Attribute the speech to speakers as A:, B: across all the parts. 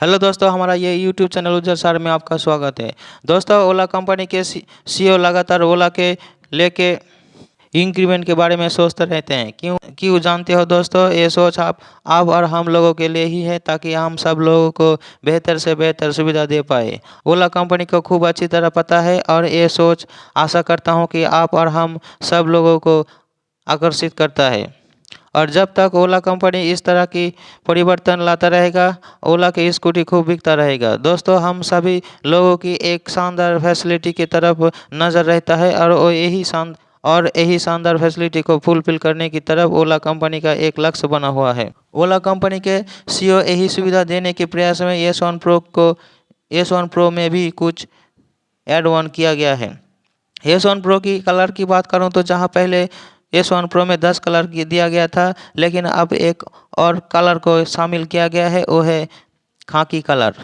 A: Hello दोस्तों, हमारा ये यूट्यूब चैनल उज्जवल सर में आपका स्वागत है। दोस्तों, ओला कंपनी के सीईओ लगातार ओला के लेके इंक्रीमेंट के बारे में सोचते रहते हैं। क्यों क्यों जानते हो दोस्तों? ये सोच आप और हम लोगों के लिए ही है, ताकि हम सब लोगों को बेहतर से बेहतर सुविधा दे पाए। ओला कंपनी को खूब अच्छी तरह पता है और ये सोच आशा करता हूँ कि आप और हम सब लोगों को आकर्षित करता है। और जब तक ओला कंपनी इस तरह की परिवर्तन लाता रहेगा, ओला की स्कूटी खूब बिकता रहेगा। दोस्तों, हम सभी लोगों की एक शानदार फैसिलिटी की तरफ नज़र रहता है और यही शानदार फैसिलिटी को फुलफिल करने की तरफ ओला कंपनी का एक लक्ष्य बना हुआ है। ओला कंपनी के सीईओ यही सुविधा देने के प्रयास में एस वन प्रो में भी कुछ एड ऑन किया गया है। एस वन प्रो की कलर की बात करूं तो जहां पहले एस वन प्रो में 10 कलर दिया गया था, लेकिन अब एक और कलर को शामिल किया गया है, वो है खाकी कलर।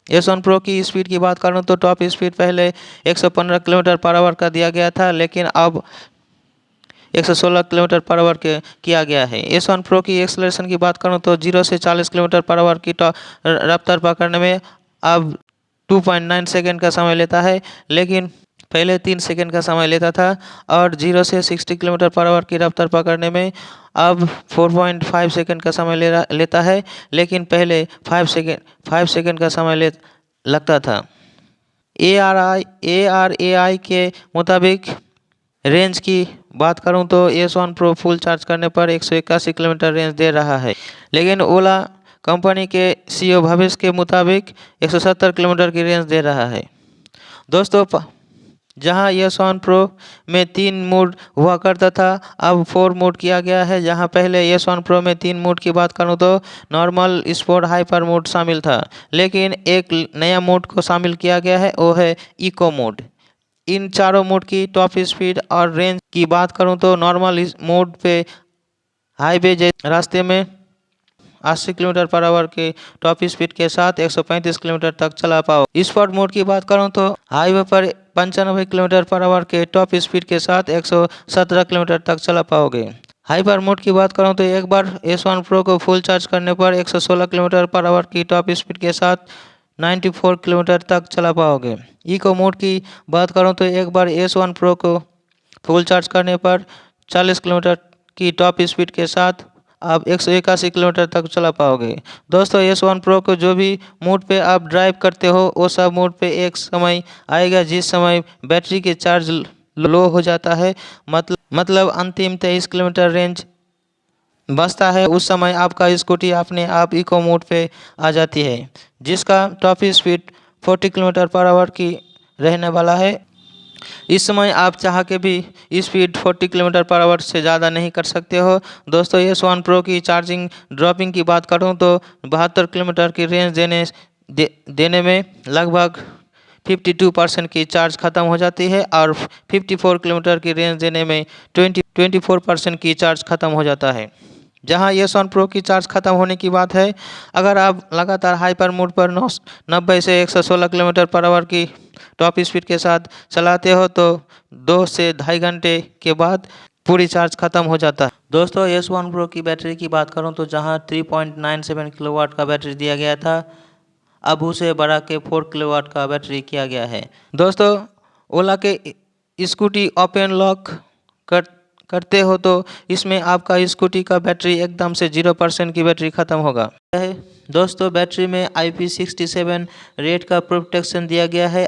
A: एस वन प्रो की स्पीड की बात करूं तो टॉप स्पीड पहले 115 किलोमीटर पर आवर का दिया गया था, लेकिन अब 116 किलोमीटर पर आवर के किया गया है। एस वन प्रो की एक्सेलरेशन की बात करूं तो 0 से 40 किलोमीटर पर आवर की रफ्तार पकड़ने में अब 2.9 सेकेंड का समय लेता है, लेकिन पहले 3 सेकेंड का समय लेता था। और 0 से 60 किलोमीटर पर आवर की रफ्तार पकड़ने में अब 4.5 सेकेंड का समय लेता है, लेकिन पहले 5 सेकेंड का समय लगता था। ARAI के मुताबिक रेंज की बात करूं तो S one pro full charge करने पर 181 किलोमीटर रेंज दे रहा है, लेकिन ओला कंपनी के सीईओ भविष्य के मुताबिक 170 किलोमीटर की रेंज दे रहा है। दोस्तों, जहां एस वन प्रो में 3 मोड हुआ करता था, अब 4 मोड किया गया है। जहां पहले एस वन प्रो में 3 मोड की बात करूं तो नॉर्मल, स्पोर्ट, हाइपर मोड शामिल था, लेकिन एक नया मोड को शामिल किया गया है, वो है इको मोड। इन चारों मोड की टॉप स्पीड और रेंज की बात करूं तो नॉर्मल मोड पे हाईवे रास्ते में 80 किलोमीटर पर आवर के टॉप स्पीड के साथ 135 किलोमीटर तक चला पाओ। स्पोर्ट मोड की बात करूं तो हाईवे पर 95 किलोमीटर पर आवर के टॉप स्पीड के साथ 117 किलोमीटर तक चला पाओगे। हाइपर मोड की बात करूं तो एक बार एस वन प्रो को फुल चार्ज करने पर 116 किलोमीटर पर आवर की टॉप स्पीड के साथ 94 किलोमीटर तक चला पाओगे। इको मोड की बात करूं तो एक बार एस वन प्रो को फुल चार्ज करने पर 40 किलोमीटर की टॉप स्पीड के साथ आप 181 किलोमीटर तक चला पाओगे। दोस्तों, एस वन प्रो को जो भी मोड पे आप ड्राइव करते हो, वो सब मोड पे एक समय आएगा जिस समय बैटरी के चार्ज लो हो जाता है, मतलब अंतिम 23 किलोमीटर रेंज बचता है। उस समय आपका स्कूटी अपने आप इको मोड पे आ जाती है, जिसका top speed 40 kilometre per hour की रहने वाला है। इस समय आप चाह के भी स्पीड 40 किलोमीटर पर आवर से ज़्यादा नहीं कर सकते हो। दोस्तों, एस वन प्रो की चार्जिंग ड्रॉपिंग की बात करूं तो 72 किलोमीटर की रेंज देने में लगभग 52% की चार्ज खत्म हो जाती है, और 54 किलोमीटर की रेंज देने में 24% की चार्ज खत्म हो जाता है। जहां एस वन प्रो की चार्ज खत्म होने की बात है, अगर आप लगातार हाइपर मोड पर 90 से 116 किलोमीटर पर आवर की टॉप स्पीड के साथ चलाते हो तो 2 से ढाई घंटे के बाद पूरी चार्ज खत्म हो जाता है। दोस्तों, एस वन प्रो की बैटरी की बात करूं तो जहां 3.97 किलोवाट का बैटरी दिया गया था, अब उसे बढ़ा के 4 किलोवाट का बैटरी किया गया है। दोस्तों, ओला के स्कूटी ओपन लॉक करते हो तो इसमें आपका स्कूटी का बैटरी एकदम से 0% की बैटरी खत्म होगा। दोस्तों, बैटरी में IP67 रेट का प्रोटेक्शन दिया गया है।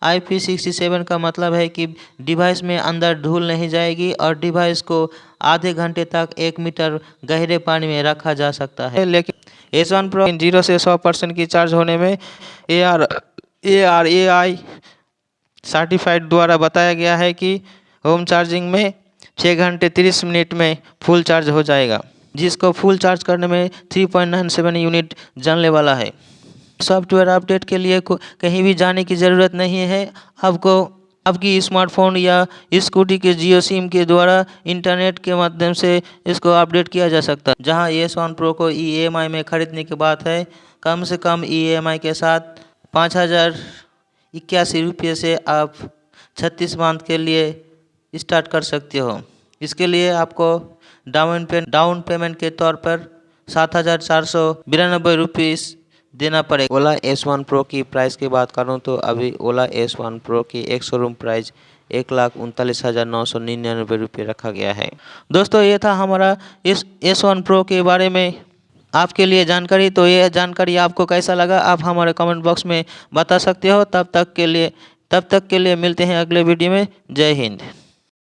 A: IP67 का मतलब है कि डिवाइस में अंदर धूल नहीं जाएगी और डिवाइस को आधे घंटे तक 1 मीटर गहरे पानी में रखा जा सकता है। लेकिन एस वन प्रो 0 से 100% की चार्ज होने में ARAI सर्टिफाइड द्वारा बताया गया है कि होम चार्जिंग में 6 घंटे 30 मिनट में फुल चार्ज हो जाएगा, जिसको फुल चार्ज करने में 3.97 यूनिट जानने वाला है। सॉफ्टवेयर अपडेट के लिए कहीं भी जाने की ज़रूरत नहीं है। आपको आपकी स्मार्टफोन या स्कूटी के जियो सिम के द्वारा इंटरनेट के माध्यम से इसको अपडेट किया जा सकता है। जहां एस वन प्रो को EMI में खरीदने की बात है, कम से कम EMI के साथ 5,081 रुपये से आप 36 मंथ के लिए स्टार्ट कर सकते हो। इसके लिए आपको डाउन पेमेंट के तौर पर 7,492 रुपीज़ देना पड़ेगा। ओला S1 Pro की प्राइस की बात करूं तो अभी ओला S1 Pro की एक शोरूम प्राइस 1,39,999 रुपये रखा गया है। दोस्तों ये था हमारा इस S1 Pro के बारे में आपके लिए जानकारी। तो यह जानकारी आपको कैसा लगा आप हमारे कमेंट बॉक्स में बता सकते हो। तब तक के लिए मिलते हैं अगले वीडियो में। जय हिंद।